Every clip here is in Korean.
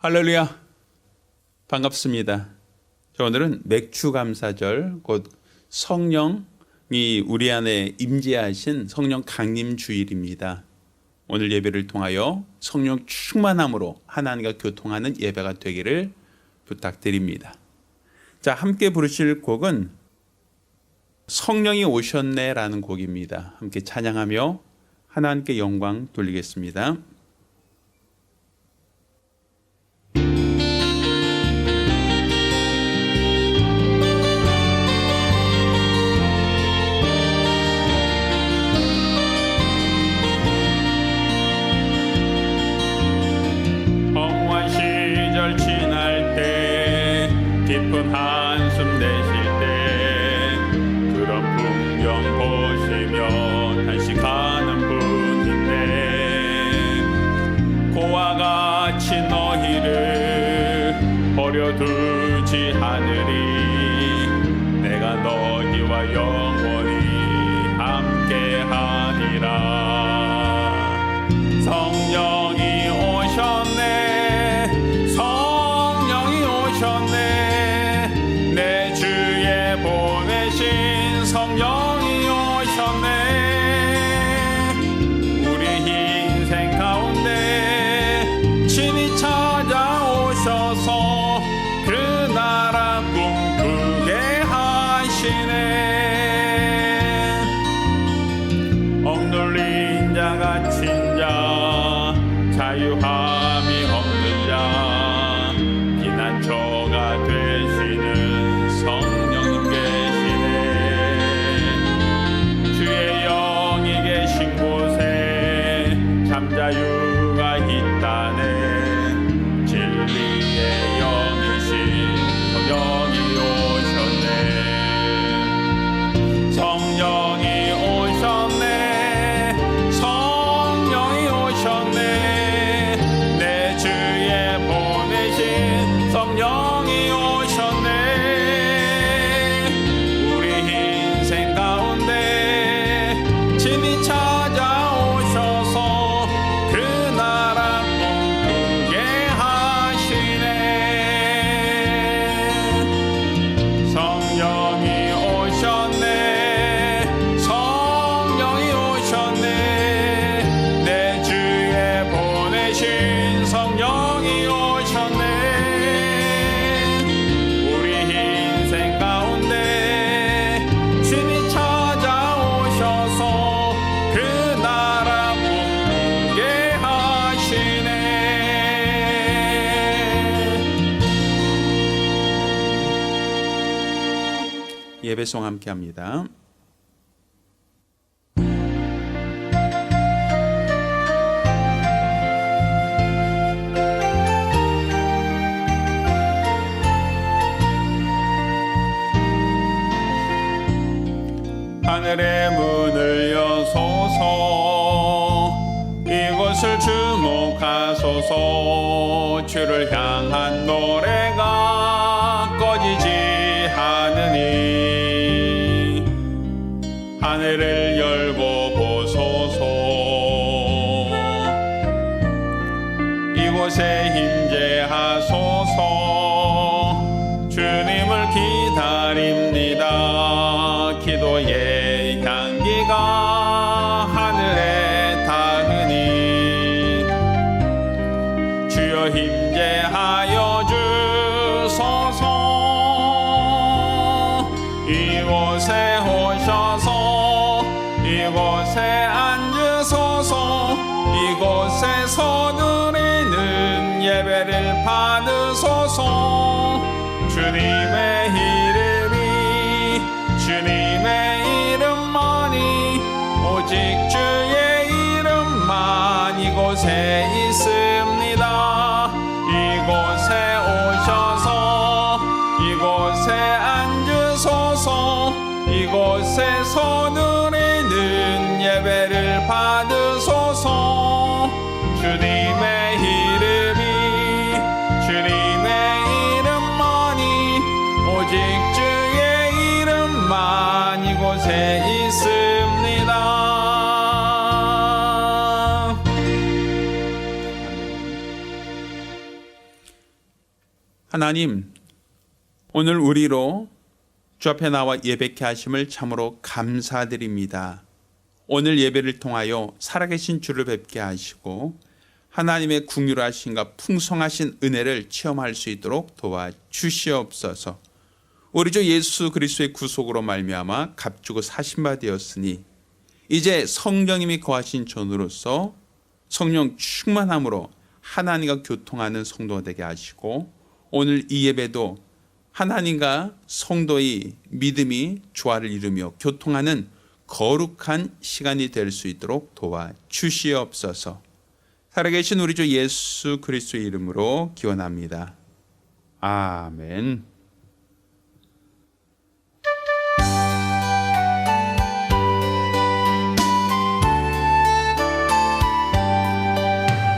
할렐루야, 반갑습니다. 오늘은 맥추감사절, 곧 성령이 우리 안에 임재하신 성령 강림 주일입니다. 오늘 예배를 통하여 성령 충만함으로 하나님과 교통하는 예배가 되기를 부탁드립니다. 자, 함께 부르실 곡은 성령이 오셨네 라는 곡입니다. 함께 찬양하며 하나님께 영광 돌리겠습니다. 깊은 한숨 내쉴 때 그런 풍경 보시며 탄식하는 분인데 고와 같이 너희를 버려두지 않으리 내가 너희와 영원히 함께하리라. 성령이 오셨네, 성령이 오셨네, 성령이 오셨네. 우리 인생 가운데 친히 찾아오셔서 그 나라 꿈꾸게 하시네. 억눌린 자 갇힌 자 자유함이 없는 자 피난처가 되시는 성령님 계시네. 자유가 있다네. 진리의 영이신 성령이 오셨네. 성령이 오셨네, 성령이 오셨네. 내 주에 보내신 성령이 오셨네. 우리 인생 가운데 친히 찾아오셔서 예배송 함께 합니다. 하늘의 문을 여소서, 이곳을 주목하소서. 주를 향한 노래가 꺼지지 않으니 하늘을 열고 보소서. 이곳에 임재하소서. 주님을 기다립니다. 기도의 향기가 하늘에 닿으니 주여 임재하여 주소서. 이곳에 오셔서 이곳에 앉으소서. 이곳에서 드리는 예배를 받으소서. 주님의 이름이 주님의 이름만이 오직 주의 이름만 이곳에 있습니다. 이곳에 오셔서 이곳에 앉으소서. 이곳에서 드리는 예배를 받으소서. 주님의 이름이 주님의 이름만이 오직 주의 이름만 이곳에 있습니다. 하나님, 오늘 우리로 주 앞에 나와 예배케 하심을 참으로 감사드립니다. 오늘 예배를 통하여 살아계신 주를 뵙게 하시고 하나님의 긍휼하심과 풍성하신 은혜를 체험할 수 있도록 도와주시옵소서. 우리 주 예수 그리스도의 구속으로 말미암아 값주고 사신 바 되었으니 이제 성령님이 거하신 존으로서 성령 충만함으로 하나님과 교통하는 성도가 되게 하시고 오늘 이 예배도 하나님과 성도의 믿음이 조화를 이루며 교통하는 거룩한 시간이 될 수 있도록 도와주시옵소서. 살아계신 우리 주 예수 그리스도의 이름으로 기원합니다. 아멘.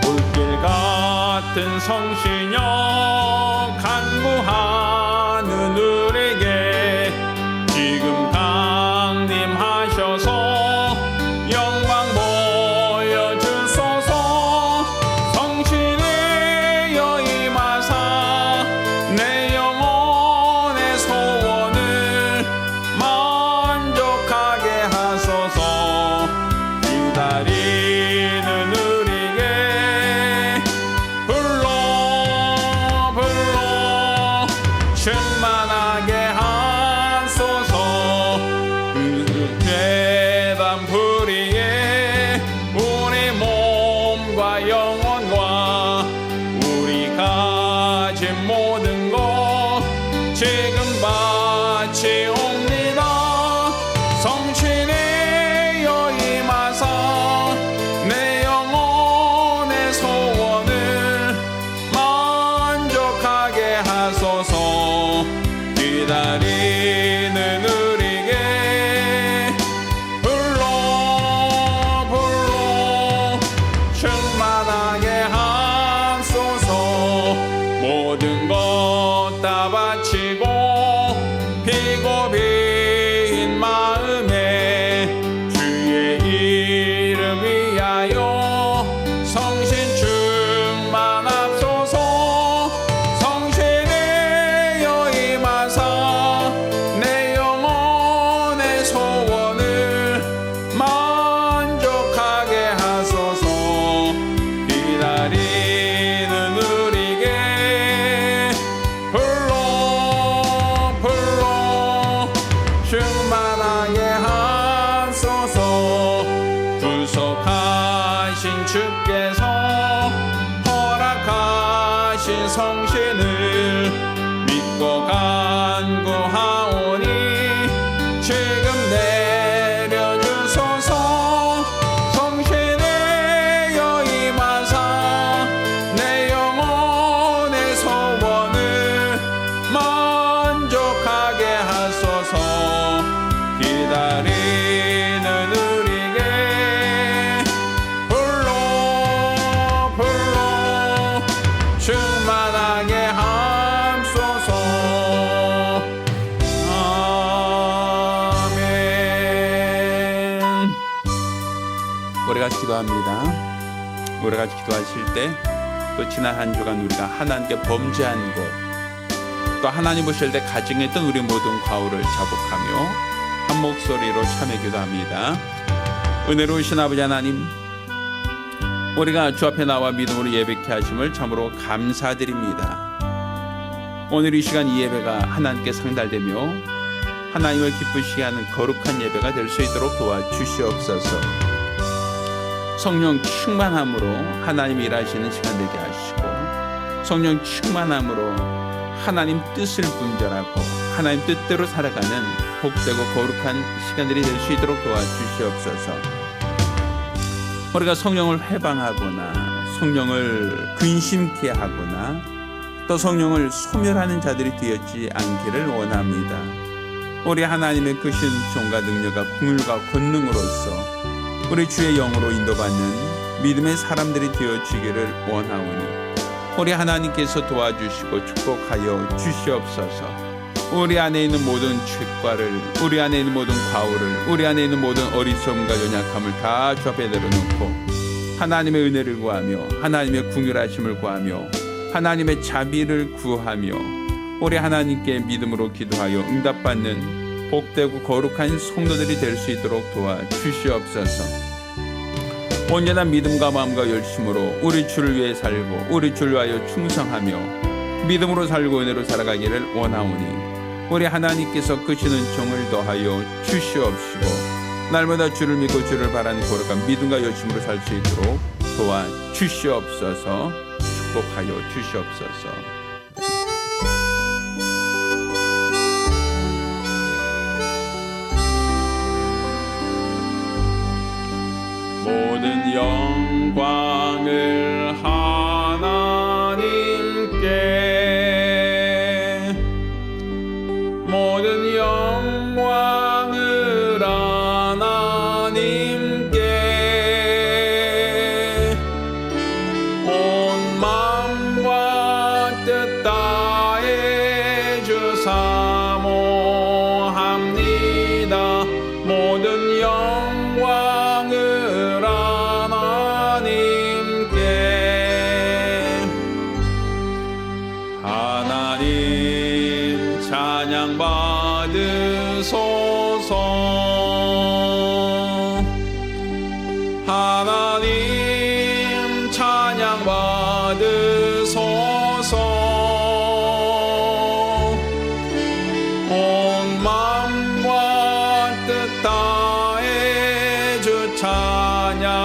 불길 같은 성신여 간구하는 우리에게 지금 강림하셔서 영광 보여주소서. 성신이 여임하사 내 영혼의 소원을 만족하게 하소서. 기다리는 우리에게 불러 불러 충만하게 하소서. 그 괴담 불의에 우리 몸과 영혼과 우리 가진 모든 것 지금 바치옵니다. 성신이 여임하사 내 영혼의 소원을 만족하게 하소서. 기다리는 우리에게 불러 불러 충만하게 하소서. 모든 것 다 바치고 피고 빈 마음에 주의 이름 위하여 성신 충만합소서. 성신이 여임하사 내 영혼의 소원을 만족하게 하소서. 기다리는 우리에게 불러 불러 충만하게 하소서. 구속하신 주께서 허락하신 성신을 믿고 간구하오니 지금 내려주소서. 성신이 여임하사 내 영혼의 소원을 만족하게 하소서. 기다리는 우리에게 불러 불러 충만하게 하소서. 아멘. 우리 같이 기도합니다. 우리 같이 기도하실 때 또 지난 한 주간 우리가 하나님께 범죄한 것, 또 하나님 보실 때 가증했던 우리 모든 과오를 자복하며 한 목소리로 참여 기도합니다. 은혜로우신 아버지 하나님, 우리가 주 앞에 나와 믿음으로 예배케 하심을 참으로 감사드립니다. 오늘 이 시간 이 예배가 하나님께 상달되며 하나님을 기쁘시게 하는 거룩한 예배가 될 수 있도록 도와주시옵소서. 성령 충만함으로 하나님이 일하시는 시간 되게 하시고 성령 충만함으로 하나님 뜻을 분별하고 하나님 뜻대로 살아가는 복되고 거룩한 시간들이 될 수 있도록 도와주시옵소서. 우리가 성령을 회방하거나 성령을 근심케 하거나 또 성령을 소멸하는 자들이 되었지 않기를 원합니다. 우리 하나님의 그 신총과 능력과 긍휼과 권능으로서 우리 주의 영으로 인도받는 믿음의 사람들이 되어지기를 원하오니 우리 하나님께서 도와주시고 축복하여 주시옵소서. 우리 안에 있는 모든 죄과를, 우리 안에 있는 모든 과오를, 우리 안에 있는 모든 어리석음과 연약함을 다 주 앞에 내려놓고 하나님의 은혜를 구하며 하나님의 긍휼하심을 구하며 하나님의 자비를 구하며 우리 하나님께 믿음으로 기도하여 응답받는 복되고 거룩한 성도들이 될 수 있도록 도와주시옵소서. 온전한 믿음과 마음과 열심으로 우리 주를 위해 살고 우리 주를 위하여 충성하며 믿음으로 살고 은혜로 살아가기를 원하오니 우리 하나님께서 크시는 종을 더하여 주시옵시고 날마다 주를 믿고 주를 바라는 거룩한 믿음과 열심으로 살 수 있도록 도와주시옵소서. 축복하여 주시옵소서. 모든 영광을 하나님께 모든 영광을 하나님께 온 마음과 뜻 다해 주 사모합니다. 모든 영광을 하나님 찬양 받으소서. 하나님 찬양 받으소서. 온 마음과 뜻 다해 주 찬양합니다.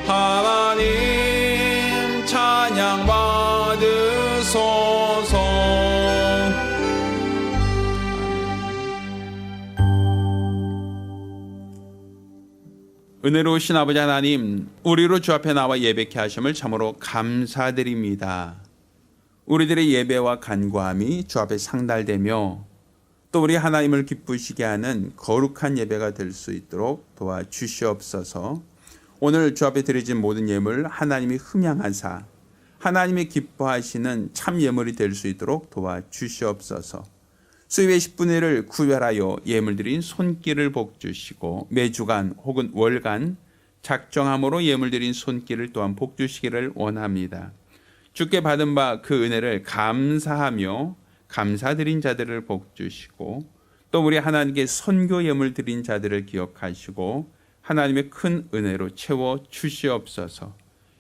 하나님 찬양 받으소서. 은혜로우신 아버지 하나님, 우리로 주 앞에 나와 예배케 하심을 참으로 감사드립니다. 우리들의 예배와 간구함이 주 앞에 상달되며 또 우리 하나님을 기쁘시게 하는 거룩한 예배가 될 수 있도록 도와주시옵소서. 오늘 주 앞에 드려진 모든 예물 하나님이 흠양하사 하나님이 기뻐하시는 참 예물이 될 수 있도록 도와주시옵소서. 수입의 10분의 1을 구별하여 예물드린 손길을 복주시고 매주간 혹은 월간 작정함으로 예물드린 손길을 또한 복주시기를 원합니다. 주께 받은 바 그 은혜를 감사하며 감사드린 자들을 복주시고 또 우리 하나님께 선교 예물 드린 자들을 기억하시고 하나님의 큰 은혜로 채워 주시옵소서.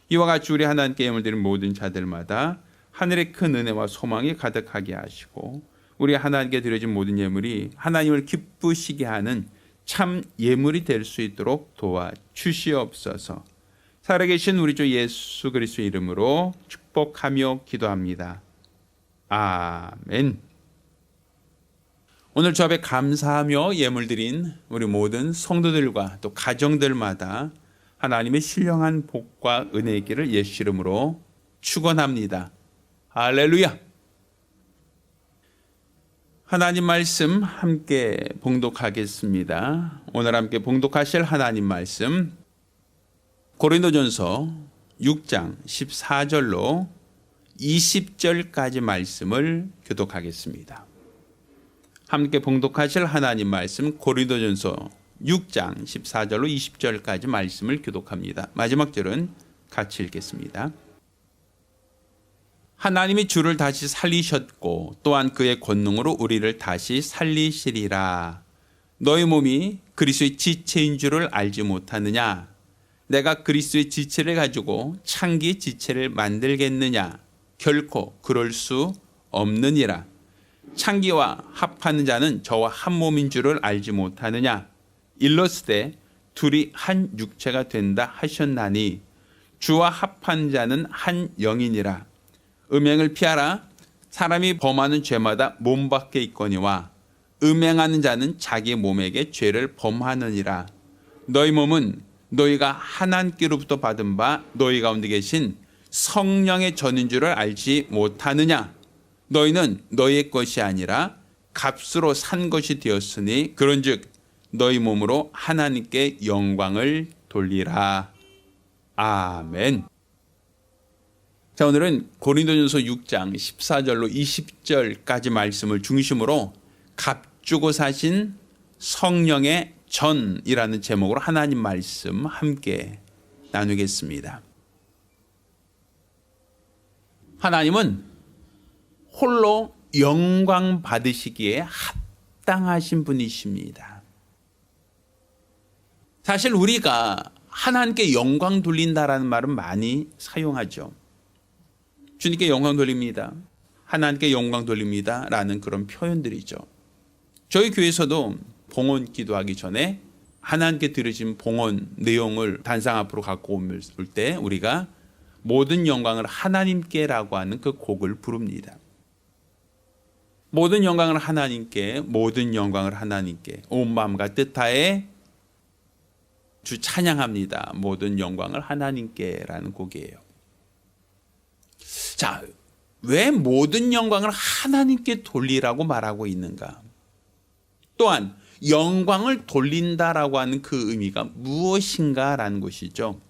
이와 같이 우리 하나님께 예물 드린 모든 자들마다 하늘의 큰 은혜와 소망이 가득하게 하시고 우리 하나님께 드려진 모든 예물이 하나님을 기쁘시게 하는 참 예물이 될 수 있도록 도와주시옵소서. 살아계신 우리 주 예수 그리스도의 이름으로 축복하며 기도합니다. 아멘. 오늘 주 앞에 감사하며 예물 드린 우리 모든 성도들과 또 가정들마다 하나님의 신령한 복과 은혜의 길을 예수 이름으로 축원합니다. 할렐루야. 하나님 말씀 함께 봉독하겠습니다. 오늘 함께 봉독하실 하나님 말씀 고린도전서 6장 14절로 20절까지 말씀을 교독하겠습니다. 함께 봉독하실 하나님 말씀 고린도전서 6장 14절로 20절까지 말씀을 교독합니다. 마지막 절은 같이 읽겠습니다. 하나님이 주를 다시 살리셨고 또한 그의 권능으로 우리를 다시 살리시리라. 너희 몸이 그리스도의 지체인 줄을 알지 못하느냐? 내가 그리스도의 지체를 가지고 창기의 지체를 만들겠느냐? 결코 그럴 수 없느니라. 창기와 합하는 자는 저와 한 몸인 줄을 알지 못하느냐? 일러스되 둘이 한 육체가 된다 하셨나니 주와 합한 자는 한 영이니라. 음행을 피하라. 사람이 범하는 죄마다 몸 밖에 있거니와 음행하는 자는 자기 몸에게 죄를 범하느니라. 너희 몸은 너희가 하나님께로부터 받은 바 너희 가운데 계신 성령의 전인 줄을 알지 못하느냐? 너희는 너희의 것이 아니라 값으로 산 것이 되었으니 그런즉 너희 몸으로 하나님께 영광을 돌리라. 아멘. 자, 오늘은 고린도전서 6장 14절로 20절까지 말씀을 중심으로 값주고 사신 성령의 전이라는 제목으로 하나님 말씀 함께 나누겠습니다. 하나님은 홀로 영광 받으시기에 합당하신 분이십니다. 사실 우리가 하나님께 영광 돌린다라는 말은 많이 사용하죠. 주님께 영광 돌립니다. 하나님께 영광 돌립니다. 라는 그런 표현들이죠. 저희 교회에서도 봉헌 기도하기 전에 하나님께 드려진 봉헌 내용을 단상 앞으로 갖고 올 때 우리가 모든 영광을 하나님께라고 하는 그 곡을 부릅니다. 모든 영광을 하나님께, 모든 영광을 하나님께, 온 마음과 뜻 다해 주 찬양합니다. 모든 영광을 하나님께라는 곡이에요. 자, 왜 모든 영광을 하나님께 돌리라고 말하고 있는가? 또한 영광을 돌린다라고 하는 그 의미가 무엇인가라는 것이죠.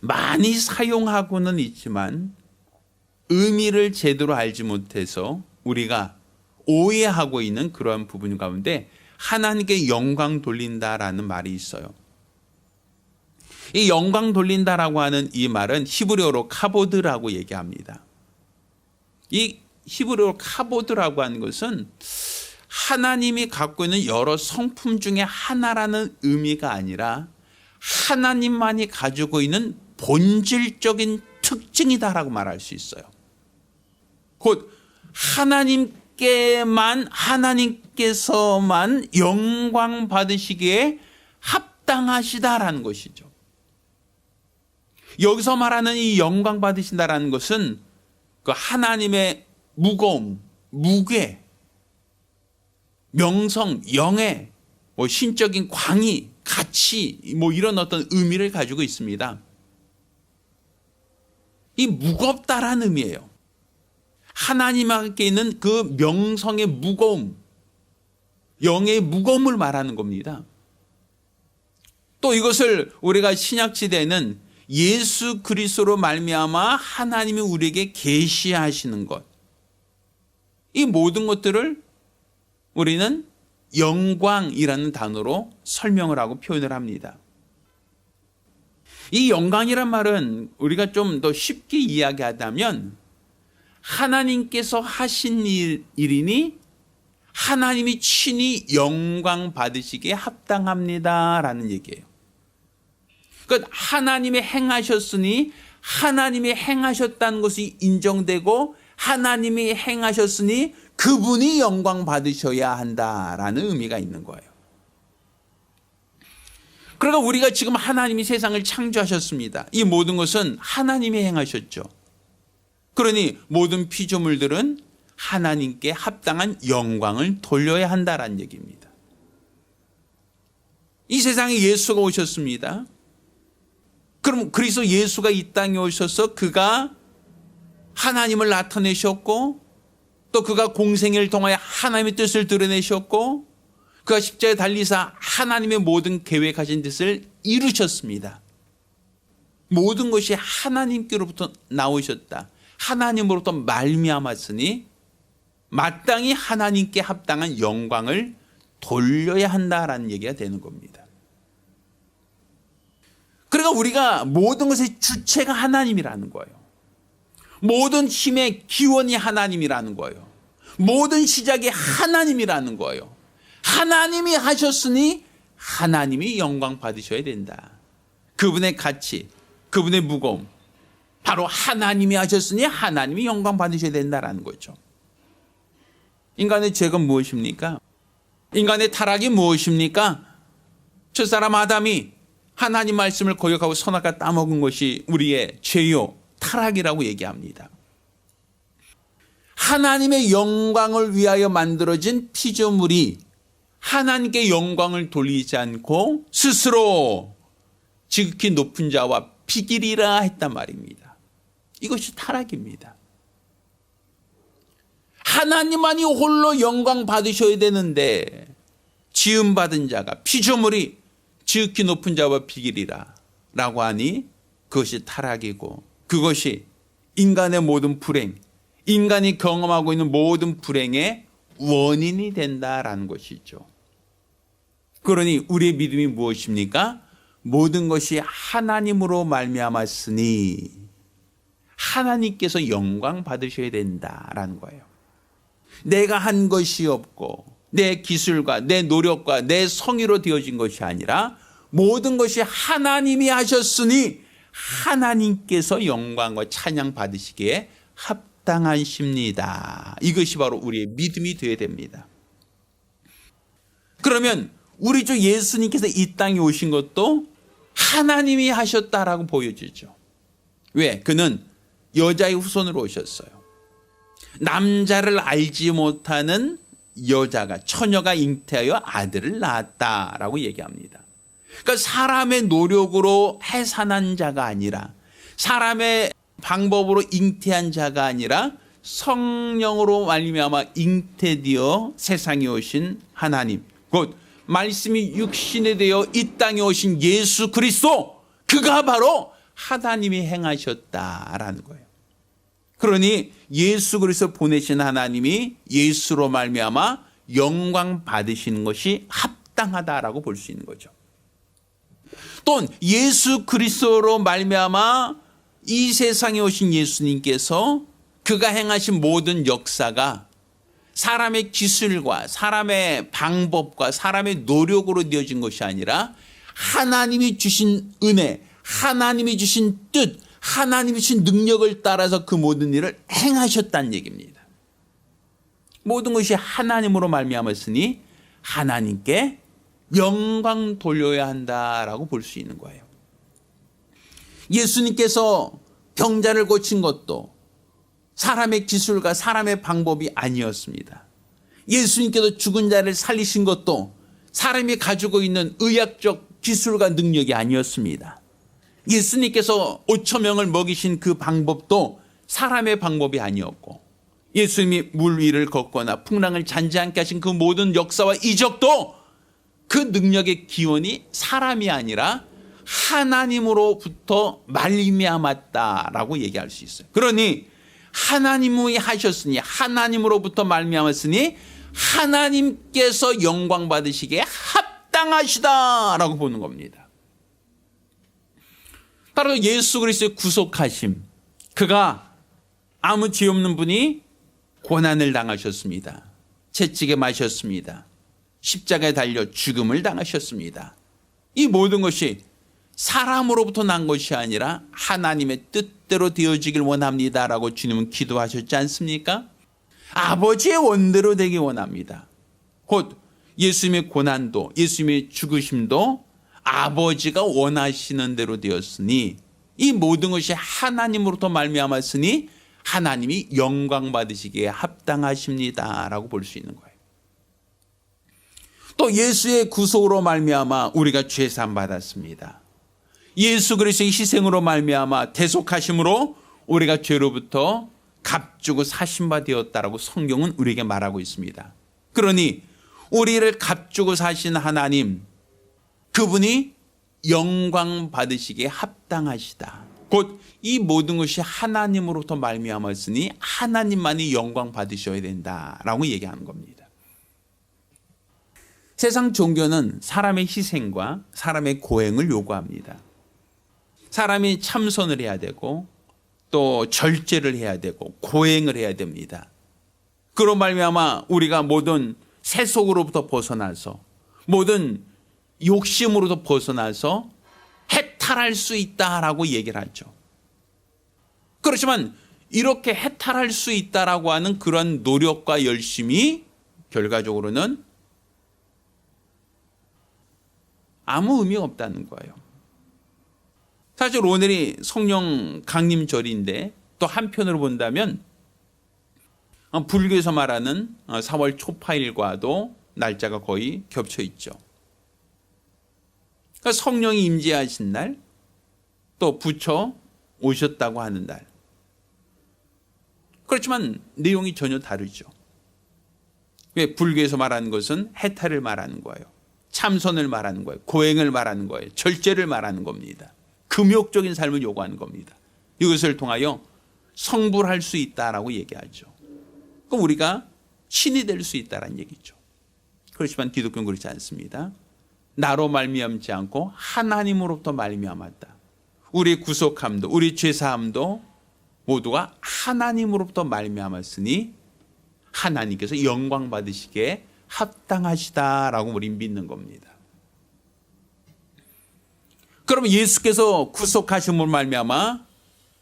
많이 사용하고는 있지만 의미를 제대로 알지 못해서 우리가 오해하고 있는 그러한 부분 가운데 하나님께 영광 돌린다라는 말이 있어요. 이 영광 돌린다라고 하는 이 말은 히브리어로 카보드라고 얘기합니다. 이 히브리어로 카보드라고 하는 것은 하나님이 갖고 있는 여러 성품 중에 하나라는 의미가 아니라 하나님만이 가지고 있는 본질적인 특징이다라고 말할 수 있어요. 곧 하나님께서만 영광 받으시기에 합당하시다라는 것이죠. 여기서 말하는 이 영광 받으신다라는 것은 그 하나님의 무거움, 무게, 명성, 영예, 신적인 광의, 가치, 이런 어떤 의미를 가지고 있습니다. 이 무겁다라는 의미예요. 하나님께 있는 그 명성의 무거움, 영의 무거움을 말하는 겁니다. 또 이것을 우리가 신약시대에는 예수 그리스도로 말미암아 하나님이 우리에게 계시하시는 것, 이 모든 것들을 우리는 영광이라는 단어로 설명을 하고 표현을 합니다. 이 영광이란 말은 우리가 좀 더 쉽게 이야기하자면 하나님께서 하신 일이니 하나님이 친히 영광 받으시기에 합당합니다라는 얘기예요. 그러니까 하나님이 행하셨으니 하나님이 행하셨다는 것이 인정되고 하나님이 행하셨으니 그분이 영광 받으셔야 한다라는 의미가 있는 거예요. 그러니까 우리가 지금 하나님이 세상을 창조하셨습니다. 이 모든 것은 하나님이 행하셨죠. 그러니 모든 피조물들은 하나님께 합당한 영광을 돌려야 한다라는 얘기입니다. 이 세상에 예수가 오셨습니다. 그럼 그리스도 예수가 이 땅에 오셔서 그가 하나님을 나타내셨고 또 그가 공생애를 통하여 하나님의 뜻을 드러내셨고 그가 십자가에 달리사 하나님의 모든 계획하신 뜻을 이루셨습니다. 모든 것이 하나님께로부터 나오셨다. 하나님으로부터 말미암았으니 마땅히 하나님께 합당한 영광을 돌려야 한다라는 얘기가 되는 겁니다. 그러니까 우리가 모든 것의 주체가 하나님이라는 거예요. 모든 힘의 기원이 하나님이라는 거예요. 모든 시작이 하나님이라는 거예요. 하나님이 하셨으니 하나님이 영광 받으셔야 된다. 그분의 가치, 그분의 무거움, 바로 하나님이 하셨으니 하나님이 영광 받으셔야 된다라는 거죠. 인간의 죄가 무엇입니까? 인간의 타락이 무엇입니까? 첫사람 아담이 하나님 말씀을 거역하고 선악과 따먹은 것이 우리의 죄요, 타락이라고 얘기합니다. 하나님의 영광을 위하여 만들어진 피조물이 하나님께 영광을 돌리지 않고 스스로 지극히 높은 자와 비기리라 했단 말입니다. 이것이 타락입니다. 하나님만이 홀로 영광 받으셔야 되는데 지음받은 자가 피조물이 지극히 높은 자와 비기리라 라고 하니 그것이 타락이고 그것이 인간의 모든 불행, 인간이 경험하고 있는 모든 불행의 원인이 된다라는 것이죠. 그러니 우리의 믿음이 무엇입니까? 모든 것이 하나님으로 말미암았으니 하나님께서 영광 받으셔야 된다라는 거예요. 내가 한 것이 없고 내 기술과 내 노력과 내 성의로 되어진 것이 아니라 모든 것이 하나님이 하셨으니 하나님께서 영광과 찬양 받으시기에 합당하십니다. 이것이 바로 우리의 믿음이 되어야 됩니다. 그러면 우리 주 예수님께서 이 땅에 오신 것도 하나님이 하셨다라고 보여지죠. 왜? 그는 여자의 후손으로 오셨어요. 남자를 알지 못하는 여자가, 처녀가 잉태하여 아들을 낳았다라고 얘기합니다. 그러니까 사람의 노력으로 해산한 자가 아니라, 사람의 방법으로 잉태한 자가 아니라 성령으로 말미암아 잉태되어 세상에 오신 하나님, 곧 말씀이 육신이 되어 이 땅에 오신 예수 그리스도, 그가 바로 하나님이 행하셨다라는 거예요. 그러니 예수 그리스도 보내신 하나님이 예수로 말미암아 영광 받으시는 것이 합당하다라고 볼 수 있는 거죠. 또 예수 그리스도로 말미암아 이 세상에 오신 예수님께서 그가 행하신 모든 역사가 사람의 기술과 사람의 방법과 사람의 노력으로 되어진 것이 아니라 하나님이 주신 은혜, 하나님이 주신 뜻, 하나님이 주신 능력을 따라서 그 모든 일을 행하셨다는 얘기입니다. 모든 것이 하나님으로 말미암았으니 하나님께 영광 돌려야 한다라고 볼 수 있는 거예요. 예수님께서 병자를 고친 것도 사람의 기술과 사람의 방법이 아니었습니다. 예수님께서 죽은 자를 살리신 것도 사람이 가지고 있는 의학적 기술과 능력이 아니었습니다. 예수님께서 5천 명을 먹이신 그 방법도 사람의 방법이 아니었고, 예수님이 물 위를 걷거나 풍랑을 잔지않게 하신 그 모든 역사와 이적도 그 능력의 기원이 사람이 아니라 하나님으로부터 말미암았다라고 얘기할 수 있어요. 그러니 하나님이 하셨으니, 하나님으로부터 말미암았으니 하나님께서 영광 받으시기에 합당하시다라고 보는 겁니다. 따라서 예수 그리스도의 구속하심, 그가 아무 죄 없는 분이 고난을 당하셨습니다. 채찍에 맞으셨습니다. 십자가에 달려 죽음을 당하셨습니다. 이 모든 것이 사람으로부터 난 것이 아니라 하나님의 뜻대로 되어지길 원합니다라고 주님은 기도하셨지 않습니까? 아버지의 원대로 되기 원합니다. 곧 예수님의 고난도, 예수님의 죽으심도 아버지가 원하시는 대로 되었으니 이 모든 것이 하나님으로부터 말미암았으니 하나님이 영광 받으시기에 합당하십니다라고 볼 수 있는 거예요. 또 예수의 구속으로 말미암아 우리가 죄 사함 받았습니다. 예수 그리스도의 희생으로 말미암아 대속하심으로 우리가 죄로부터 값주고 사심바 되었다라고 성경은 우리에게 말하고 있습니다. 그러니 우리를 값주고 사신 하나님, 그분이 영광 받으시기에 합당하시다. 곧 이 모든 것이 하나님으로부터 말미암았으니 하나님만이 영광 받으셔야 된다라고 얘기하는 겁니다. 세상 종교는 사람의 희생과 사람의 고행을 요구합니다. 사람이 참선을 해야 되고 또 절제를 해야 되고 고행을 해야 됩니다. 그로 말미암아 우리가 모든 세속으로부터 벗어나서 모든 욕심으로부터 벗어나서 해탈할 수 있다라고 얘기를 하죠. 그렇지만 이렇게 해탈할 수 있다라고 하는 그런 노력과 열심이 결과적으로는 아무 의미가 없다는 거예요. 사실 오늘이 성령 강림절인데 또 한편으로 본다면 불교에서 말하는 4월 초파일과도 날짜가 거의 겹쳐 있죠. 그러니까 성령이 임재하신 날, 또 부처 오셨다고 하는 날. 그렇지만 내용이 전혀 다르죠. 왜? 불교에서 말하는 것은 해탈을 말하는 거예요. 참선을 말하는 거예요. 고행을 말하는 거예요. 절제를 말하는 겁니다. 금욕적인 삶을 요구하는 겁니다. 이것을 통하여 성불할 수 있다라고 얘기하죠. 그럼 우리가 신이 될 수 있다라는 얘기죠. 그렇지만 기독교는 그렇지 않습니다. 나로 말미암지 않고 하나님으로부터 말미암았다. 우리 구속함도, 우리 죄사함도 모두가 하나님으로부터 말미암았으니 하나님께서 영광 받으시기에 합당하시다라고 우리 믿는 겁니다. 그러면 예수께서 구속하심으로 말미암아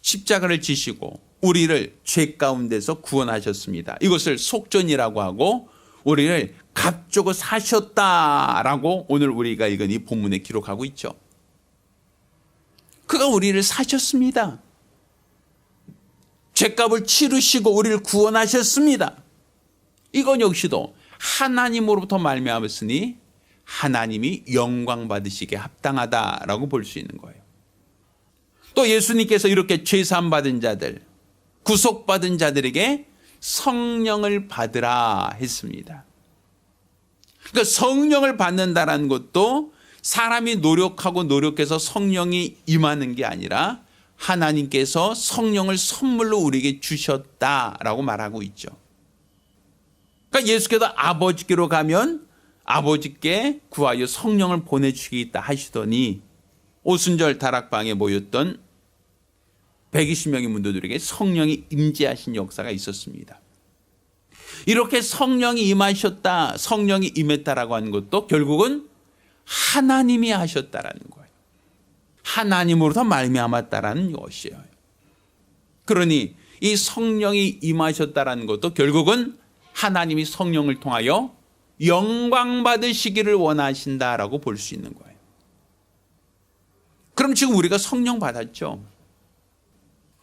십자가를 지시고 우리를 죄 가운데서 구원하셨습니다. 이것을 속전이라고 하고 우리를 값주고 사셨다라고 오늘 우리가 읽은 이 본문에 기록하고 있죠. 그가 우리를 사셨습니다. 죄값을 치르시고 우리를 구원하셨습니다. 이건 역시도 하나님으로부터 말미암았으니 하나님이 영광 받으시기에 합당하다라고 볼 수 있는 거예요. 또 예수님께서 이렇게 죄사함 받은 자들, 구속받은 자들에게 성령을 받으라 했습니다. 그러니까 성령을 받는다라는 것도 사람이 노력해서 성령이 임하는 게 아니라 하나님께서 성령을 선물로 우리에게 주셨다라고 말하고 있죠. 그러니까 예수께서 아버지께로 가면 아버지께 구하여 성령을 보내주시겠다 하시더니 오순절 다락방에 모였던 120명의 문도들에게 성령이 임재하신 역사가 있었습니다. 이렇게 성령이 임하셨다, 성령이 임했다라고 하는 것도 결국은 하나님이 하셨다라는 거예요. 하나님으로부터 말미암았다라는 것이에요. 그러니 이 성령이 임하셨다라는 것도 결국은 하나님이 성령을 통하여 영광 받으시기를 원하신다라고 볼 수 있는 거예요. 그럼 지금 우리가 성령 받았죠.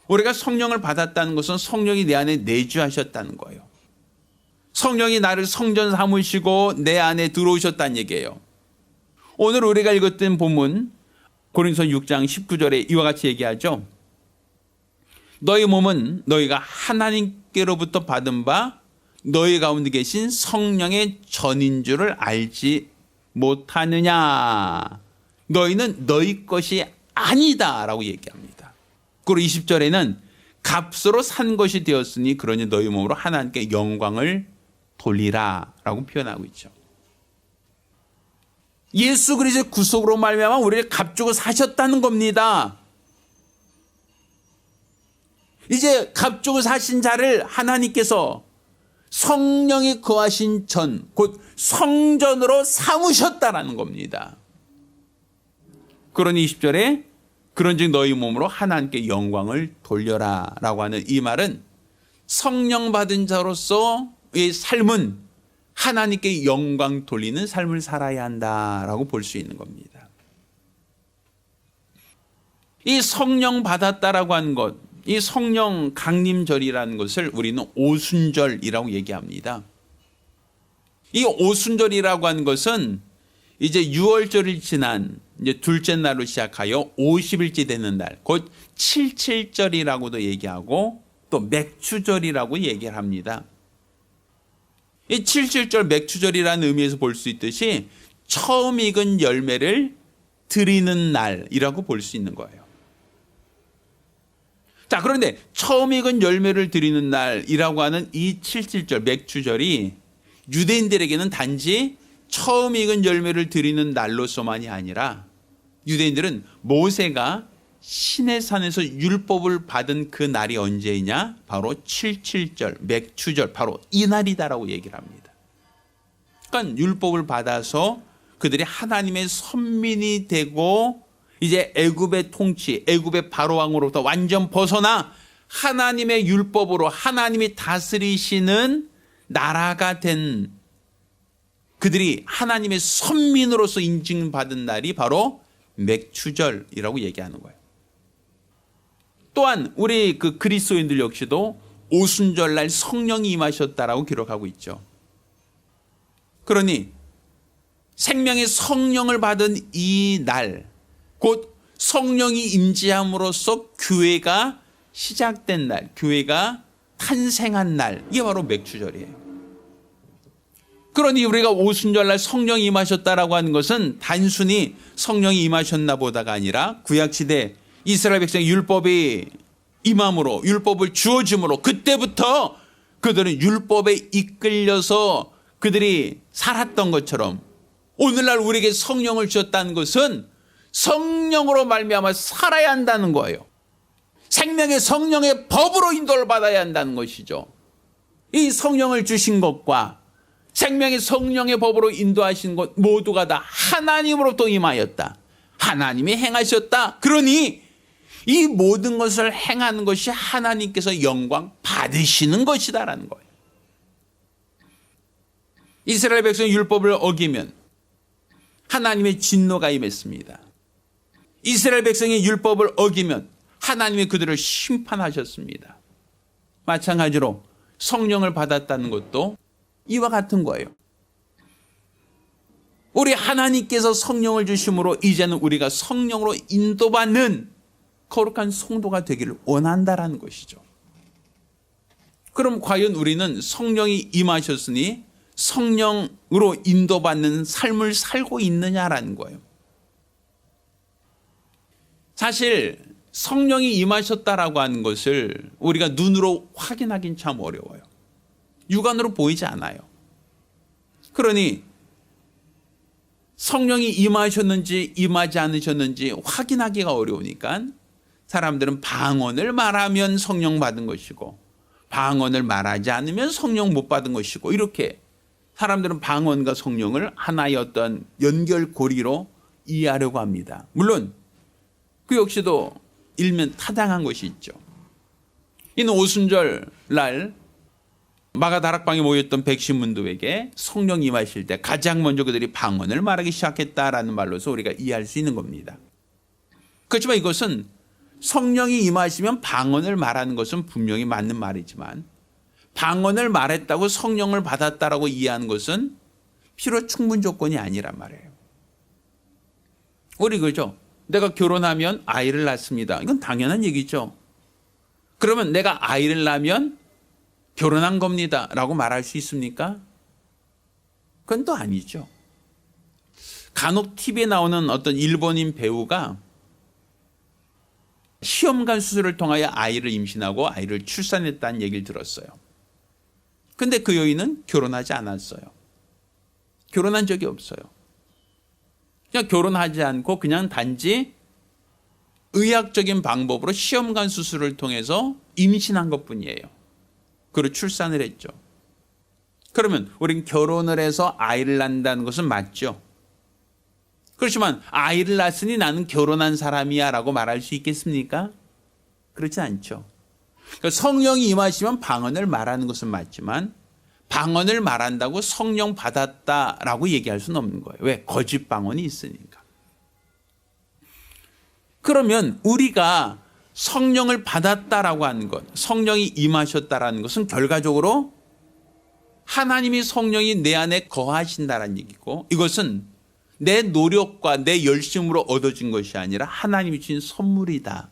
우리가 성령을 받았다는 것은 성령이 내 안에 내주하셨다는 거예요. 성령이 나를 성전 삼으시고 내 안에 들어오셨다는 얘기예요. 오늘 우리가 읽었던 본문 고린도서 6장 19절에 이와 같이 얘기하죠. 너희 몸은 너희가 하나님께로부터 받은 바 너희 가운데 계신 성령의 전인 줄을 알지 못하느냐. 너희는 너희 것이 아니다라고 얘기합니다. 그리고 20절에는 값으로 산 것이 되었으니 그러니 너희 몸으로 하나님께 영광을 돌리라 라고 표현하고 있죠. 예수 그리스도의 구속으로 말미암아 우리를 값주고 사셨다는 겁니다. 이제 값주고 사신 자를 하나님께서 성령이 거하신 전, 곧 성전으로 삼으셨다라는 겁니다. 그러니 20절에 그런즉 너희 몸으로 하나님께 영광을 돌려라 라고 하는 이 말은 성령 받은 자로서의 삶은 하나님께 영광 돌리는 삶을 살아야 한다라고 볼 수 있는 겁니다. 이 성령 받았다라고 하는 것, 이 성령 강림절이라는 것을 우리는 오순절이라고 얘기합니다. 이 오순절이라고 하는 것은 이제 6월절을 지난 이제 둘째 날로 시작하여 50일째 되는 날, 곧 칠칠절이라고도 얘기하고 또 맥추절이라고 얘기를 합니다. 이 칠칠절 맥추절이라는 의미에서 볼 수 있듯이 처음 익은 열매를 드리는 날이라고 볼 수 있는 거예요. 자, 그런데 처음 익은 열매를 드리는 날이라고 하는 이 칠칠절 맥추절이 유대인들에게는 단지 처음 익은 열매를 드리는 날로서만이 아니라 유대인들은 모세가 시내산에서 율법을 받은 그 날이 언제이냐? 바로 칠칠절, 맥추절, 바로 이 날이다라고 얘기를 합니다. 그러니까 율법을 받아서 그들이 하나님의 선민이 되고 이제 애굽의 통치, 애굽의 바로왕으로부터 완전 벗어나 하나님의 율법으로 하나님이 다스리시는 나라가 된 그들이 하나님의 선민으로서 인증받은 날이 바로 맥추절이라고 얘기하는 거예요. 또한 우리 그 그리스도인들 역시도 오순절날 성령이 임하셨다라고 기록하고 있죠. 그러니 생명의 성령을 받은 이 날, 곧 성령이 임재함으로써 교회가 시작된 날, 교회가 탄생한 날, 이게 바로 맥추절이에요. 그러니 우리가 오순절날 성령이 임하셨다라고 하는 것은 단순히 성령이 임하셨나 보다가 아니라 구약시대 이스라엘 백성 율법이 임함으로, 율법을 주어짐으로 그때부터 그들은 율법에 이끌려서 그들이 살았던 것처럼 오늘날 우리에게 성령을 주셨다는 것은 성령으로 말미암아 살아야 한다는 거예요. 생명의 성령의 법으로 인도를 받아야 한다는 것이죠. 이 성령을 주신 것과 생명의 성령의 법으로 인도하신 것 모두가 다 하나님으로부터 임하였다. 하나님이 행하셨다. 그러니 이 모든 것을 행하는 것이 하나님께서 영광 받으시는 것이다라는 거예요. 이스라엘 백성이 율법을 어기면 하나님의 진노가 임했습니다. 이스라엘 백성이 율법을 어기면 하나님이 그들을 심판하셨습니다. 마찬가지로 성령을 받았다는 것도 이와 같은 거예요. 우리 하나님께서 성령을 주심으로 이제는 우리가 성령으로 인도받는 거룩한 성도가 되기를 원한다라는 것이죠. 그럼 과연 우리는 성령이 임하셨으니 성령으로 인도받는 삶을 살고 있느냐라는 거예요. 사실 성령이 임하셨다라고 하는 것을 우리가 눈으로 확인하기는 참 어려워요. 육안으로 보이지 않아요. 그러니 성령이 임하셨는지 임하지 않으셨는지 확인하기가 어려우니까 사람들은 방언을 말하면 성령 받은 것이고 방언을 말하지 않으면 성령 못 받은 것이고 이렇게 사람들은 방언과 성령을 하나의 어떤 연결고리로 이해하려고 합니다. 물론 그 역시도 일면 타당한 것이 있죠. 이는 오순절 날 마가다락방에 모였던 백신문도에게 성령이 임하실 때 가장 먼저 그들이 방언을 말하기 시작했다라는 말로서 우리가 이해할 수 있는 겁니다. 그렇지만 이것은 성령이 임하시면 방언을 말하는 것은 분명히 맞는 말이지만 방언을 말했다고 성령을 받았다라고 이해하는 것은 필요 충분 조건이 아니란 말이에요. 우리 그죠? 내가 결혼하면 아이를 낳습니다. 이건 당연한 얘기죠. 그러면 내가 아이를 낳으면 결혼한 겁니다 라고 말할 수 있습니까? 그건 또 아니죠. 간혹 TV에 나오는 어떤 일본인 배우가 시험관 수술을 통하여 아이를 임신하고 아이를 출산했다는 얘기를 들었어요. 근데 그 여인은 결혼하지 않았어요. 결혼한 적이 없어요. 그냥 결혼하지 않고 그냥 단지 의학적인 방법으로 시험관 수술을 통해서 임신한 것뿐이에요. 그리고 출산을 했죠. 그러면 우린 결혼을 해서 아이를 낳는다는 것은 맞죠. 그렇지만 아이를 낳았으니 나는 결혼한 사람이야 라고 말할 수 있겠습니까? 그렇지 않죠. 그러니까 성령이 임하시면 방언을 말하는 것은 맞지만 방언을 말한다고 성령 받았다라고 얘기할 수는 없는 거예요. 왜? 거짓 방언이 있으니까. 그러면 우리가 성령을 받았다라고 하는 것, 성령이 임하셨다라는 것은 결과적으로 하나님이 성령이 내 안에 거하신다라는 얘기고 이것은 내 노력과 내 열심으로 얻어진 것이 아니라 하나님이 주신 선물이다.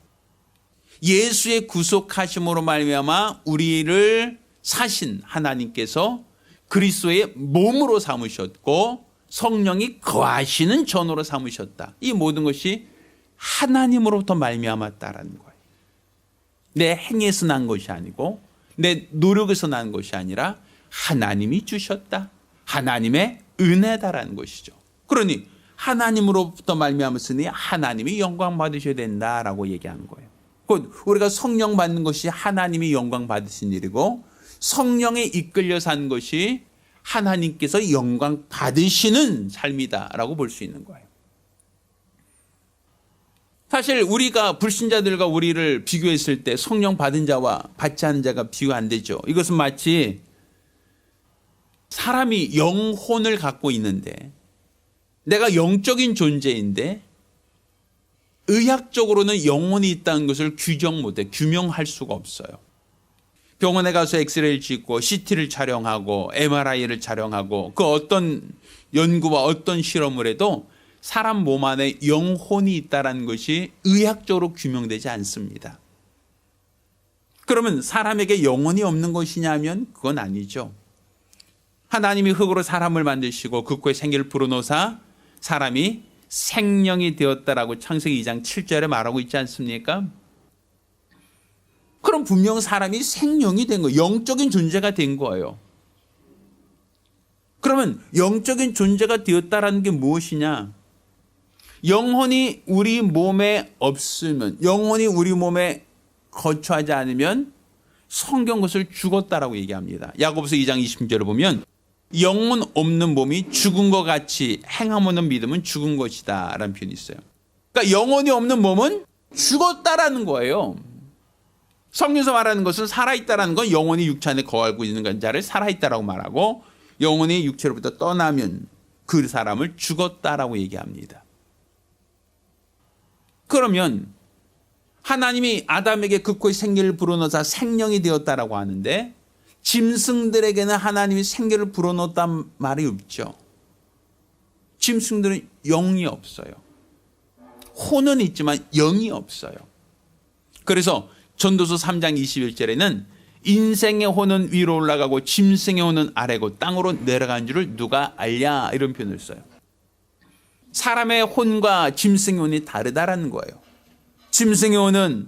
예수의 구속하심으로 말미암아 우리를 사신 하나님께서 그리스도의 몸으로 삼으셨고 성령이 거하시는 전으로 삼으셨다. 이 모든 것이 하나님으로부터 말미암았다라는 거예요. 내 행에서 난 것이 아니고 내 노력에서 난 것이 아니라 하나님이 주셨다. 하나님의 은혜다라는 것이죠. 그러니 하나님으로부터 말미암았으니 하나님이 영광 받으셔야 된다라고 얘기하는 거예요. 곧 우리가 성령 받는 것이 하나님이 영광 받으신 일이고 성령에 이끌려 산 것이 하나님께서 영광 받으시는 삶이다라고 볼 수 있는 거예요. 사실 우리가 불신자들과 우리를 비교했을 때 성령 받은 자와 받지 않은 자가 비교 안 되죠. 이것은 마치 사람이 영혼을 갖고 있는데 내가 영적인 존재인데 의학적으로는 영혼이 있다는 것을 규정 못해, 규명할 수가 없어요. 병원에 가서 엑스레이를 찍고 CT를 촬영하고 MRI를 촬영하고 그 어떤 연구와 어떤 실험을 해도 사람 몸 안에 영혼이 있다는 것이 의학적으로 규명되지 않습니다. 그러면 사람에게 영혼이 없는 것이냐면 그건 아니죠. 하나님이 흙으로 사람을 만드시고 그 코에 생기를 불어넣으사 사람이 생명이 되었다라고 창세기 2장 7절에 말하고 있지 않습니까? 그럼 분명 사람이 생명이 된 거예요. 영적인 존재가 된 거예요. 그러면 영적인 존재가 되었다라는 게 무엇이냐? 영혼이 우리 몸에 없으면, 영혼이 우리 몸에 거처하지 않으면 성경 것을 죽었다라고 얘기합니다. 야고보서 2장 20절을 보면 영혼 없는 몸이 죽은 것 같이 행함 없는 믿음은 죽은 것이다 라는 표현이 있어요. 그러니까 영혼이 없는 몸은 죽었다라는 거예요. 성경에서 말하는 것은 살아있다라는 건 영혼이 육체 안에 거하고 있는 자를 살아있다라고 말하고, 영혼이 육체로부터 떠나면 그 사람을 죽었다라고 얘기합니다. 그러면 하나님이 아담에게 극호의 생기를 불어넣어서 생명이 되었다라고 하는데, 짐승들에게는 하나님이 생기를 불어넣었단 말이 없죠. 짐승들은 영이 없어요. 혼은 있지만 영이 없어요. 그래서 전도서 3장 21절에는 인생의 혼은 위로 올라가고 짐승의 혼은 아래고 땅으로 내려간 줄을 누가 알랴, 이런 표현을 써요. 사람의 혼과 짐승의 혼이 다르다라는 거예요. 짐승의 혼은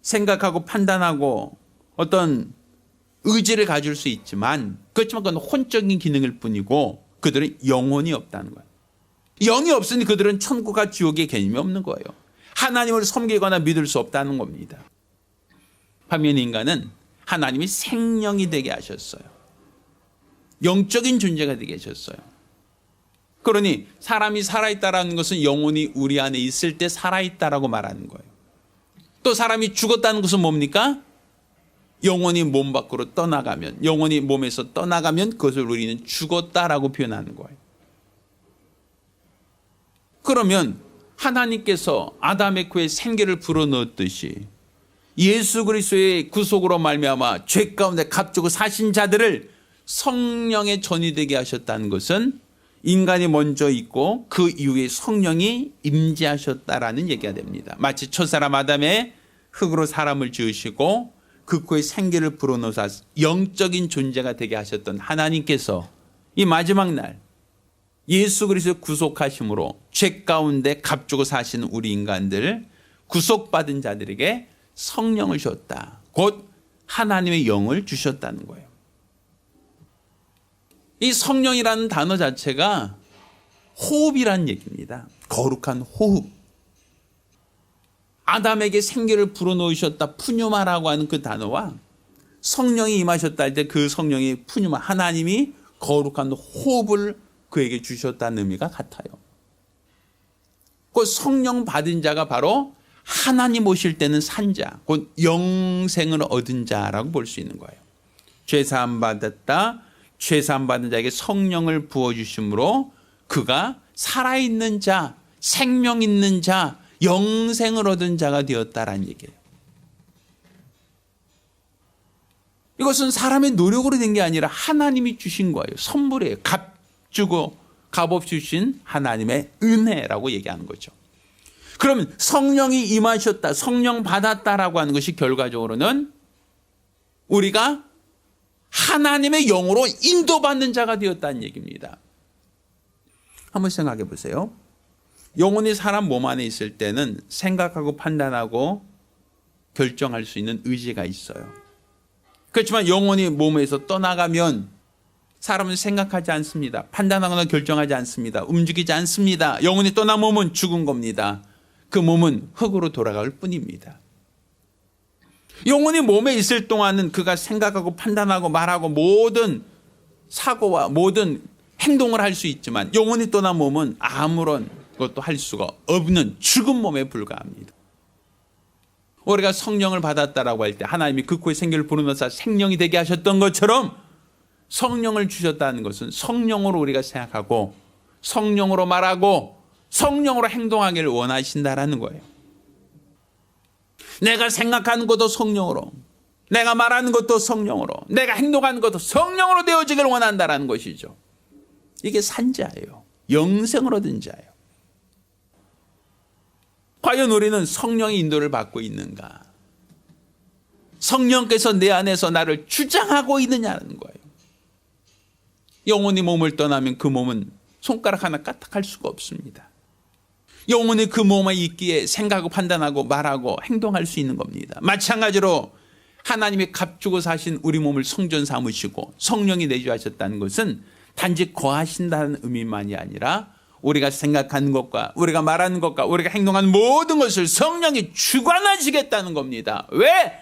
생각하고 판단하고 어떤 의지를 가질 수 있지만, 그렇지만 그건 혼적인 기능일 뿐이고 그들은 영혼이 없다는 거예요. 영이 없으니 그들은 천국과 지옥의 개념이 없는 거예요. 하나님을 섬기거나 믿을 수 없다는 겁니다. 반면 인간은 하나님이 생명이 되게 하셨어요. 영적인 존재가 되게 하셨어요. 그러니 사람이 살아있다라는 것은 영혼이 우리 안에 있을 때 살아있다라고 말하는 거예요. 또 사람이 죽었다는 것은 뭡니까? 영혼이 몸 밖으로 떠나가면, 영혼이 몸에서 떠나가면 그것을 우리는 죽었다라고 표현하는 거예요. 그러면 하나님께서 아담의 코에 생기를 불어넣었듯이 예수 그리스도의 구속으로 말미암아 죄 가운데 값주고 사신 자들을 성령의 전이 되게 하셨다는 것은 인간이 먼저 있고 그 이후에 성령이 임재하셨다라는 얘기가 됩니다. 마치 첫사람 아담의 흙으로 사람을 지으시고 그 코에 생기를 불어넣어서 영적인 존재가 되게 하셨던 하나님께서 이 마지막 날 예수 그리스도의 구속하심으로 죄 가운데 값주고 사신 우리 인간들, 구속받은 자들에게 성령을 주셨다. 곧 하나님의 영을 주셨다는 거예요. 이 성령이라는 단어 자체가 호흡이라는 얘기입니다. 거룩한 호흡. 아담에게 생기를 불어넣으셨다, 푸뉴마라고 하는 그 단어와 성령이 임하셨다 할 때 그 성령이 푸뉴마, 하나님이 거룩한 호흡을 그에게 주셨다는 의미가 같아요. 그 성령 받은 자가 바로 하나님 오실 때는 산 자, 곧 영생을 얻은 자라고 볼 수 있는 거예요. 죄사함 받았다. 죄사함 받은 자에게 성령을 부어주심으로 그가 살아있는 자, 생명 있는 자, 영생을 얻은 자가 되었다라는 얘기예요. 이것은 사람의 노력으로 된 게 아니라 하나님이 주신 거예요. 선물이에요. 값주고 값없이 주신 하나님의 은혜라고 얘기하는 거죠. 그러면 성령이 임하셨다, 성령 받았다라고 하는 것이 결과적으로는 우리가 하나님의 영으로 인도받는 자가 되었다는 얘기입니다. 한번 생각해 보세요. 영혼이 사람 몸 안에 있을 때는 생각하고 판단하고 결정할 수 있는 의지가 있어요. 그렇지만 영혼이 몸에서 떠나가면 사람은 생각하지 않습니다. 판단하거나 결정하지 않습니다. 움직이지 않습니다. 영혼이 떠난 몸은 죽은 겁니다. 그 몸은 흙으로 돌아갈 뿐입니다. 영혼이 몸에 있을 동안은 그가 생각하고 판단하고 말하고 모든 사고와 모든 행동을 할 수 있지만, 영혼이 떠난 몸은 아무런 것도 할 수가 없는 죽은 몸에 불과합니다. 우리가 성령을 받았다라고 할 때 하나님이 그 코에 생기를 불어넣어서 생명이 되게 하셨던 것처럼 성령을 주셨다는 것은 성령으로 우리가 생각하고 성령으로 말하고 성령으로 행동하기를 원하신다라는 거예요. 내가 생각하는 것도 성령으로, 내가 말하는 것도 성령으로, 내가 행동하는 것도 성령으로 되어지기를 원한다라는 것이죠. 이게 산자예요. 영생을 얻은 자예요. 과연 우리는 성령의 인도를 받고 있는가? 성령께서 내 안에서 나를 주장하고 있느냐는 거예요. 영혼이 몸을 떠나면 그 몸은 손가락 하나 까딱할 수가 없습니다. 영혼이 그 몸에 있기에 생각하고 판단하고 말하고 행동할 수 있는 겁니다. 마찬가지로 하나님이 값주고 사신 우리 몸을 성전 삼으시고 성령이 내주하셨다는 것은 단지 거하신다는 의미만이 아니라 우리가 생각하는 것과 우리가 말하는 것과 우리가 행동하는 모든 것을 성령이 주관하시겠다는 겁니다. 왜?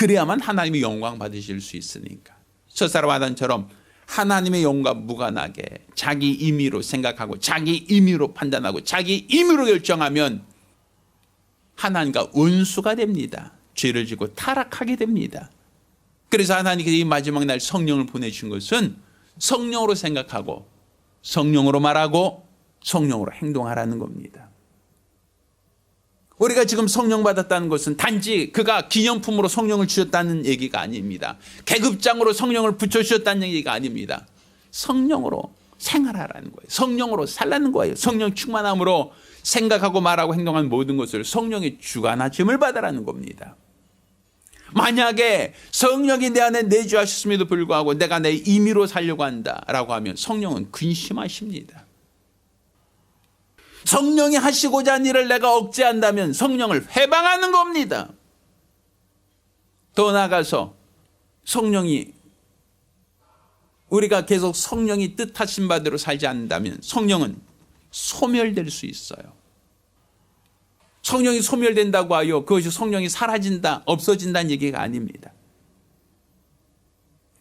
그래야만 하나님의 영광 받으실 수 있으니까. 첫사람 아담처럼 하나님의 영광 무관하게 자기 임의로 생각하고 자기 임의로 판단하고 자기 임의로 결정하면 하나님과 원수가 됩니다. 죄를 지고 타락하게 됩니다. 그래서 하나님께서 이 마지막 날 성령을 보내신 것은 성령으로 생각하고 성령으로 말하고 성령으로 행동하라는 겁니다. 우리가 지금 성령 받았다는 것은 단지 그가 기념품으로 성령을 주셨다는 얘기가 아닙니다. 계급장으로 성령을 붙여주셨다는 얘기가 아닙니다. 성령으로 생활하라는 거예요. 성령으로 살라는 거예요. 성령 충만함으로 생각하고 말하고 행동하는 모든 것을 성령의 주관하심을 받으라는 겁니다. 만약에 성령이 내 안에 내주하셨음에도 불구하고 내가 내 임의로 살려고 한다라고 하면 성령은 근심하십니다. 성령이 하시고자 한 일을 내가 억제한다면 성령을 회방하는 겁니다. 더 나아가서 성령이 우리가 계속 성령이 뜻하신 바대로 살지 않는다면 성령은 소멸될 수 있어요. 성령이 소멸된다고 하여 그것이 성령이 사라진다, 없어진다는 얘기가 아닙니다.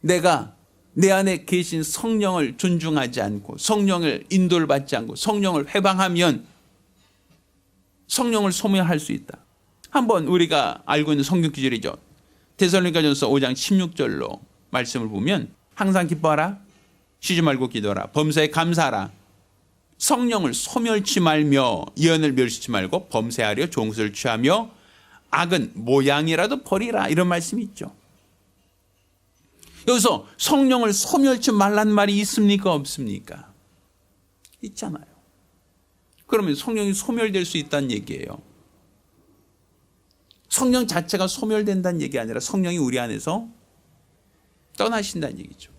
내가 내 안에 계신 성령을 존중하지 않고 성령을 인도를 받지 않고 성령을 회방하면 성령을 소멸할 수 있다. 한번 우리가 알고 있는 성경 구절이죠. 데살로니가전서 5장 16절로 말씀을 보면 항상 기뻐하라, 쉬지 말고 기도하라, 범사에 감사하라, 성령을 소멸치 말며 예언을 멸시치 말고 범세하려 좋은 것을 취하며 악은 모양이라도 버리라, 이런 말씀이 있죠. 여기서 성령을 소멸치 말란 말이 있습니까 없습니까? 있잖아요. 그러면 성령이 소멸될 수 있다는 얘기예요. 성령 자체가 소멸된다는 얘기 아니라 성령이 우리 안에서 떠나신다는 얘기죠.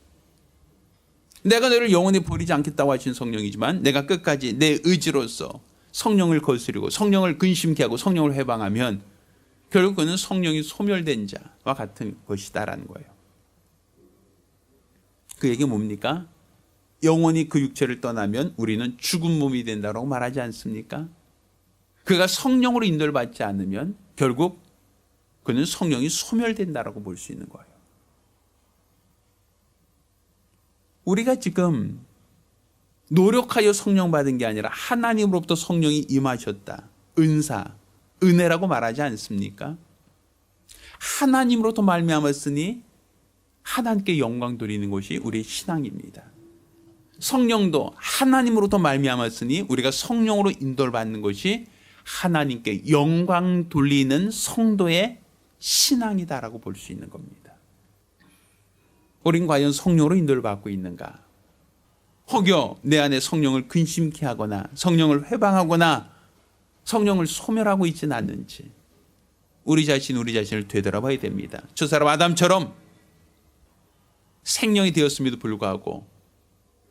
내가 너를 영원히 버리지 않겠다고 하신 성령이지만 내가 끝까지 내 의지로서 성령을 거스르고 성령을 근심케 하고 성령을 회방하면 결국 그는 성령이 소멸된 자와 같은 것이다라는 거예요. 그 얘기 뭡니까? 영원히 그 육체를 떠나면 우리는 죽은 몸이 된다고 말하지 않습니까? 그가 성령으로 인도를 받지 않으면 결국 그는 성령이 소멸된다라고 볼 수 있는 거예요. 우리가 지금 노력하여 성령 받은 게 아니라 하나님으로부터 성령이 임하셨다. 은사, 은혜라고 말하지 않습니까? 하나님으로부터 말미암았으니 하나님께 영광 돌리는 것이 우리의 신앙입니다. 성령도 하나님으로부터 말미암았으니 우리가 성령으로 인도를 받는 것이 하나님께 영광 돌리는 성도의 신앙이다라고 볼 수 있는 겁니다. 우린 과연 성령으로 인도를 받고 있는가? 혹여 내 안에 성령을 근심케 하거나 성령을 회방하거나 성령을 소멸하고 있지는 않는지 우리 자신을 되돌아봐야 됩니다. 저 사람 아담처럼 생명이 되었음에도 불구하고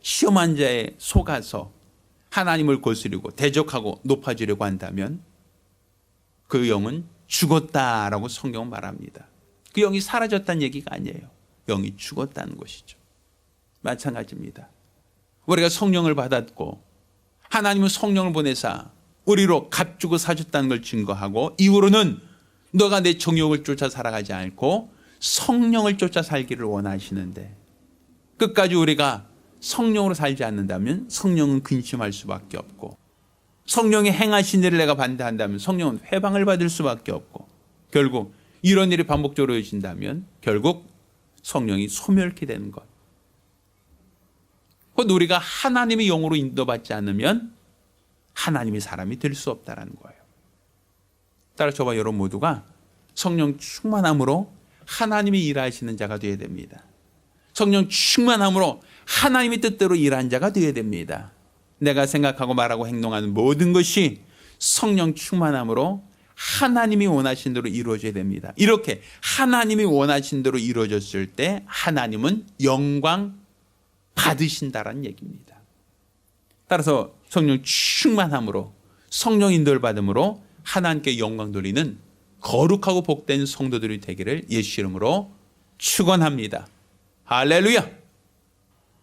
시험한 자에 속아서 하나님을 거스르고 대적하고 높아지려고 한다면 그 영은 죽었다라고 성경은 말합니다. 그 영이 사라졌다는 얘기가 아니에요. 영이 죽었다는 것이죠. 마찬가지입니다. 우리가 성령을 받았고 하나님은 성령을 보내사 우리로 값주고 사줬다는 걸 증거하고 이후로는 너가 내 정욕을 쫓아 살아가지 않고 성령을 쫓아 살기를 원하시는데 끝까지 우리가 성령으로 살지 않는다면 성령은 근심할 수밖에 없고 성령이 행하신 일을 내가 반대한다면 성령은 회방을 받을 수밖에 없고 결국 이런 일이 반복적으로 이어진다면 결국 성령이 소멸케 되는 것. 곧 우리가 하나님의 영으로 인도받지 않으면 하나님의 사람이 될 수 없다는 거예요. 따라 저와 여러분 모두가 성령 충만함으로 하나님이 일하시는 자가 되어야 됩니다. 성령 충만함으로 하나님의 뜻대로 일하는 자가 되어야 됩니다. 내가 생각하고 말하고 행동하는 모든 것이 성령 충만함으로 하나님이 원하신 대로 이루어져야 됩니다. 이렇게 하나님이 원하신 대로 이루어졌을 때 하나님은 영광 받으신다라는 얘기입니다. 따라서 성령 충만함으로 성령 인도를 받음으로 하나님께 영광 돌리는 거룩하고 복된 성도들이 되기를 예수 이름으로 축원합니다. 할렐루야.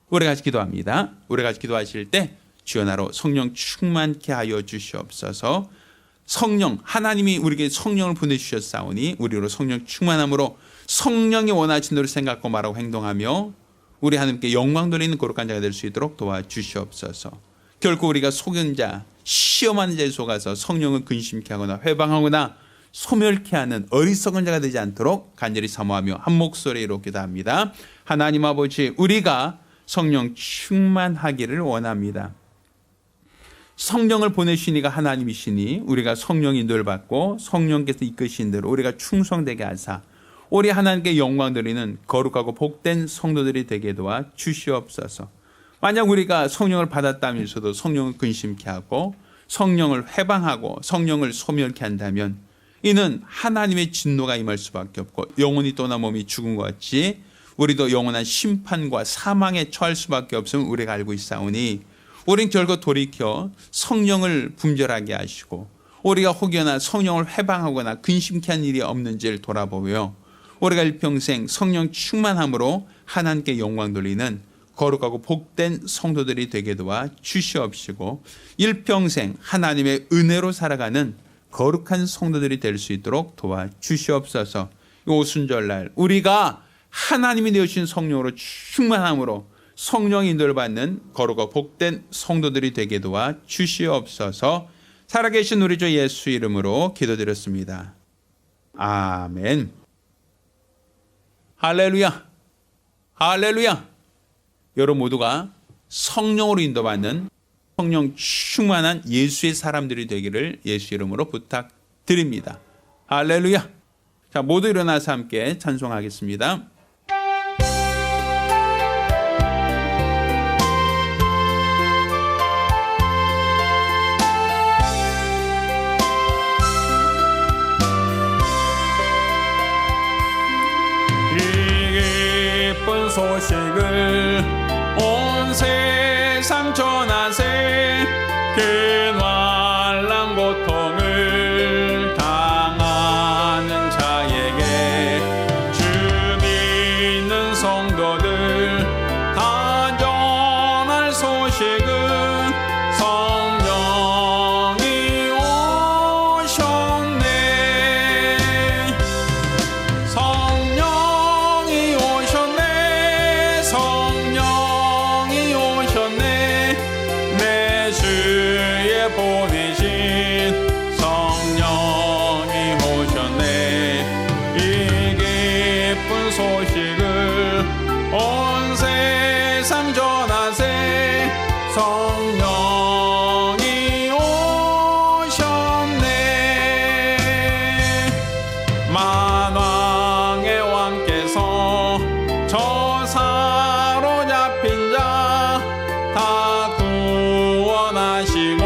우리 같이 기도합니다. 우리 같이 기도하실 때 주여 나로 성령 충만케 하여 주시옵소서. 성령, 하나님이 우리에게 성령을 보내주셨사오니 우리로 성령 충만함으로 성령이 원하신 대로 생각하고 말하고 행동하며 우리 하나님께 영광 돌리는 거룩한 자가 될 수 있도록 도와주시옵소서. 결코 우리가 속은 자, 시험하는 자에 속아서 성령을 근심케 하거나 회방하거나 소멸케 하는 어리석은 자가 되지 않도록 간절히 사모하며 한 목소리로 기도합니다. 하나님 아버지, 우리가 성령 충만하기를 원합니다. 성령을 보내시니가 하나님이시니 우리가 성령 인도를 받고 성령께서 이끄신 대로 우리가 충성되게 하사 우리 하나님께 영광 드리는 거룩하고 복된 성도들이 되게 도와 주시옵소서. 만약 우리가 성령을 받았다면서도 성령을 근심케 하고 성령을 회방하고 성령을 소멸케 한다면 이는 하나님의 진노가 임할 수밖에 없고 영혼이 떠나 몸이 죽은 것 같이 우리도 영원한 심판과 사망에 처할 수밖에 없음을 우리가 알고 있사오니 우린 결국 돌이켜 성령을 분별하게 하시고 우리가 혹여나 성령을 회방하거나 근심케 한 일이 없는지를 돌아보며 우리가 일평생 성령 충만함으로 하나님께 영광 돌리는 거룩하고 복된 성도들이 되게 도와 주시옵시고 일평생 하나님의 은혜로 살아가는 거룩한 성도들이 될 수 있도록 도와 주시옵소서. 이 오순절날 우리가 하나님이 되어주신 성령으로 충만함으로 성령 인도를 받는 거룩하고 복된 성도들이 되게 도와 주시옵소서. 살아계신 우리 주 예수 이름으로 기도드렸습니다. 아멘. 할렐루야, 할렐루야. 여러분 모두가 성령으로 인도받는 성령 충만한 예수의 사람들이 되기를 예수 이름으로 부탁드립니다. 할렐루야. 자, 모두 일어나서 함께 찬송하겠습니다. 이 기쁜 소식을 온 세상 전하세. 그 환난 고통을 당하는 자에게 주 믿는 성도들 다 전할 소식은 성령이 오셨네. 성령이 오셨네. 성령이 오셨네. 내 주에 보내신 성령이 오셨네. 이 기쁜 소식을 온 세상 전하세. 성령이 오셨네. 만왕의 왕께서 저 사로잡힌 자 다 구원하시고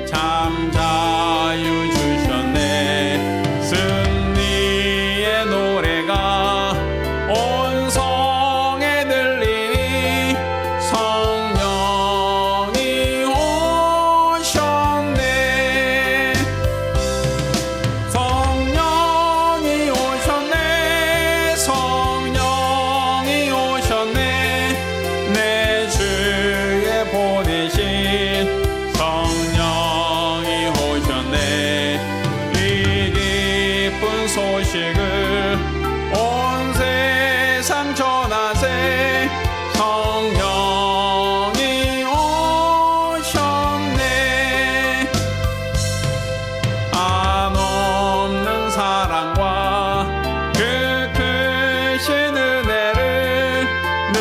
참 자유 주셨네. 승리의 노래가 온 성에 들리니 성령이 오셨네. 성령이 오셨네. 성령이 오셨네. 내 주에 보내신 성령이 오셨네. 이 기쁜 소식을 온 세상 전하세. 성령이 오셨네. 한없는 사랑과 그 크신 은혜를 늘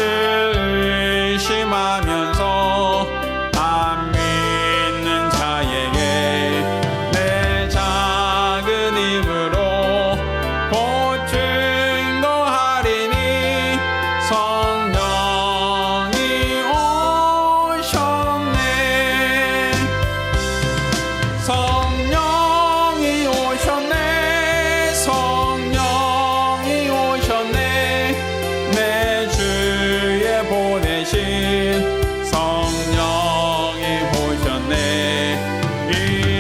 의심하면서 안 믿는 자에게 내 작은 힘으로 보증 더하리니 성령이 오셨네. 성령이 오셨네. 성령이 오셨네. 내 주에 보내신 성령이 오셨네. 이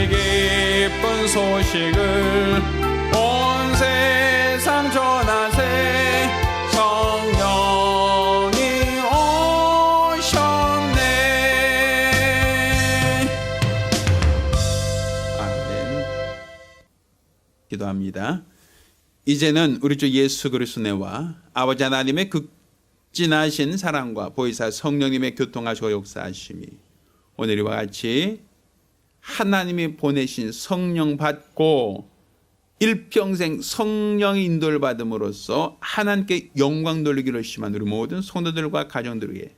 기쁜 소식을 온 세상 전하세. 성령이 오셨네. 아멘. 기도합니다. 이제는 우리 주 예수 그리스도와 아버지 하나님의 극진하신 사랑과 보혜사 성령님의 교통하시고 역사하심이 오늘 이와 같이 하나님이 보내신 성령 받고 일평생 성령의 인도를 받음으로써 하나님께 영광 돌리기를 심한 우리 모든 성도들과 가정들에게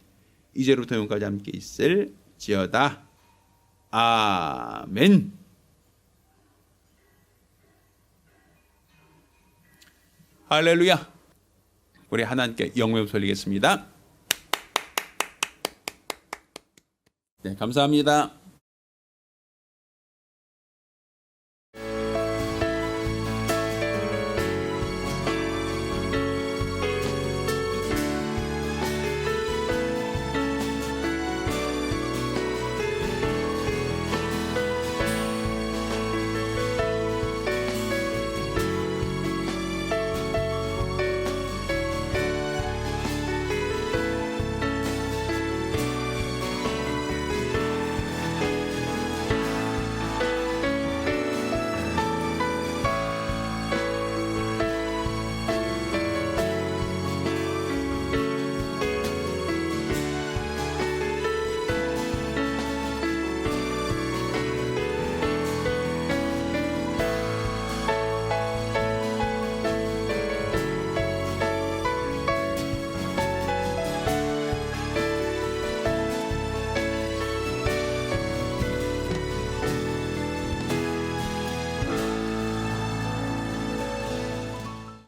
이제부터 영까지 함께 있을지어다. 아멘. 할렐루야. 우리 하나님께 영광을 돌리겠습니다. 네, 감사합니다.